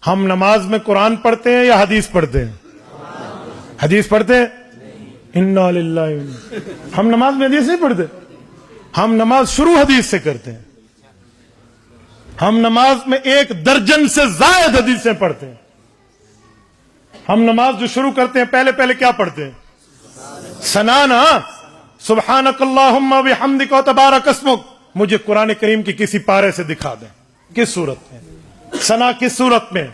ہم نماز میں قرآن پڑھتے ہیں یا حدیث پڑھتے ہیں؟ حدیث پڑھتے ہیں؟ انا للہ ہم نماز میں حدیث نہیں پڑھتے. ہم نماز شروع حدیث سے کرتے ہیں. ہم نماز میں 1 درجن سے زائد حدیثیں پڑھتے ہیں. ہم نماز جو شروع کرتے ہیں پہلے کیا پڑھتے ہیں؟ ثنا نا. سبحانک اللہم و بحمدک و تبارک اسمک. مجھے قرآن کریم کی کسی پارے سے دکھا دیں کس صورت میں ثنا کس صورت میں.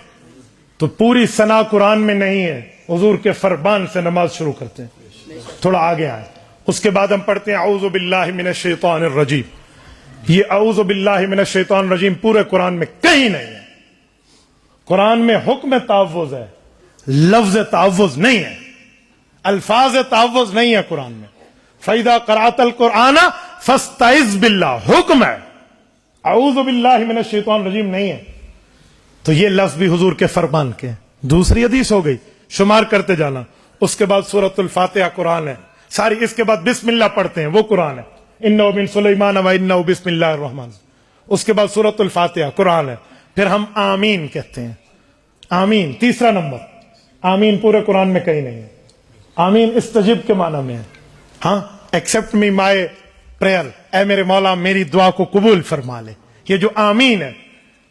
تو پوری ثنا قرآن میں نہیں ہے. حضور کے فرمان سے نماز شروع کرتے ہیں. تھوڑا آگے آئے. اس کے بعد ہم پڑھتے ہیں اعوذ باللہ من الشیطان الرجیم. یہ اعوذ باللہ من الشیطان الرجیم پورے قرآن میں کہیں نہیں ہے. قرآن میں حکم تعوذ ہے, لفظ تعوذ نہیں ہے, الفاظ تعوذ نہیں ہے قرآن میں. فَإِذَا قَرَأْتَ الْقُرْآنَ فَاسْتَعِذْ بِاللَّهِ حکم ہے. اعوذ باللہ من الشیطان الرجیم نہیں ہے. تو یہ لفظ بھی حضور کے فرمان کے ہیں. دوسری حدیث ہو گئی, شمار کرتے جانا. اس کے بعد سورۃ الفاتحہ قرآن ہے ساری. اس کے بعد بسم اللہ پڑھتے ہیں, وہ قرآن ہے. انہ من سلیمان و انہ بسم اللہ الرحمن. اس کے بعد سورۃ الفاتحہ قرآن ہے. پھر ہم آمین کہتے ہیں. آمین تیسرا نمبر. آمین پورے قرآن میں کہیں نہیں ہے. آمین استجب کے معنی میں ہے. ہاں, ایکسپٹ می مائی پریئر, اے میرے مولا میری دعا کو قبول فرما لے. یہ جو آمین ہے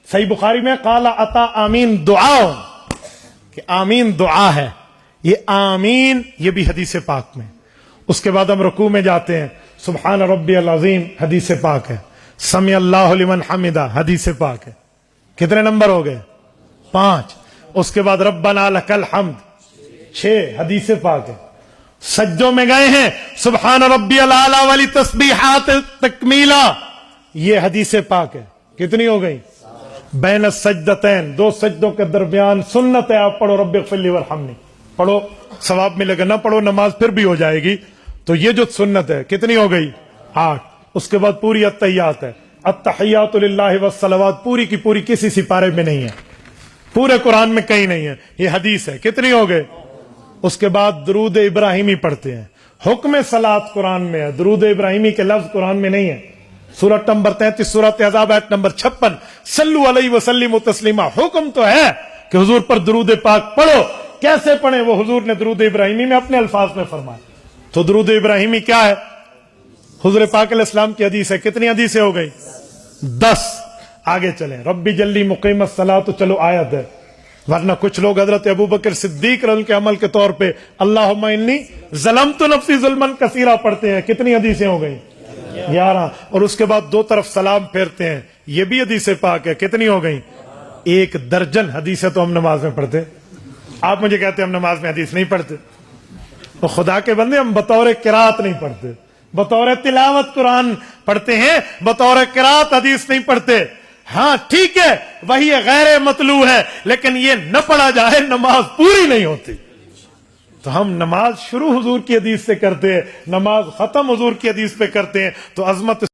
صحیح بخاری میں قال عطا آمین دعا, کہ آمین دعا ہے. یہ آمین یہ بھی حدیث پاک میں. اس کے بعد ہم رکوع میں جاتے ہیں. سبحان ربی العظیم حدیث پاک ہے. سمع اللہ لمن حمدہ حدیث پاک ہے. کتنے نمبر ہو گئے؟ 5. اس کے بعد ربنا لک الحمد 6 حدیث پاک ہے. سجدوں میں گئے ہیں سبحان ربی الاعلی والی تسبیحات تکمیلا, یہ حدیث پاک ہے. کتنی ہو گئی؟ بین السجدتین 2 سجدوں کے درمیان سنت ہے آپ پڑھو رب اغفر لی وارحمنی. پڑھو ثواب ملے گا, نہ پڑھو نماز پھر بھی ہو جائے گی. تو یہ جو سنت ہے کتنی ہو گئی؟ 8. اس کے بعد پوری التحیات ہے. التحیات للہ والصلوات پوری کی پوری کسی سپارے میں نہیں ہے, پورے قرآن میں کہیں نہیں ہے. یہ حدیث ہے. کتنی ہو گئے؟ اس کے بعد درود ابراہیمی پڑھتے ہیں. حکم صلاۃ قرآن میں ہے, درود ابراہیمی کے لفظ قرآن میں نہیں ہے. سورۃ نمبر 33 سورۃ احزاب آیت نمبر 56 صلو علیہ وسلم تسلیما. حکم تو ہے کہ حضور پر درود پاک پڑھو. کیسے پڑھیں وہ حضور نے درود ابراہیمی میں اپنے الفاظ میں فرمایا. تو درود ابراہیمی کیا ہے؟ حضور پاک علیہ السلام کی حدیث ہے. کتنی حدیثیں ہو گئی؟ 10. آگے چلیں. ربی جلی مقیم الصلاۃ تو چلو آیت ہے, ورنہ کچھ لوگ حضرت ابوبکر صدیق رضی اللہ عنہ کے عمل کے طور پہ اللہم انی ظلمت نفسی ظلما کثیرا پڑھتے ہیں. کتنی حدیثیں ہو گئی؟ 11. اور اس کے بعد 2 طرف سلام پھیرتے ہیں, یہ بھی حدیث پاک ہے. کتنی ہو گئی؟ 1 درجن حدیثیں تو ہم نماز میں پڑھتے. آپ مجھے کہتے ہیں ہم نماز میں حدیث نہیں پڑھتے. تو خدا کے بندے ہم بطور قرات نہیں پڑھتے, بطور تلاوت قرآن پڑھتے ہیں, بطور قرات حدیث نہیں پڑھتے. ہاں ٹھیک ہے وہی غیر مطلوع ہے, لیکن یہ نہ پڑھا جائے نماز پوری نہیں ہوتی. تو ہم نماز شروع حضور کی حدیث سے کرتے ہیں, نماز ختم حضور کی حدیث پہ کرتے ہیں. تو عظمت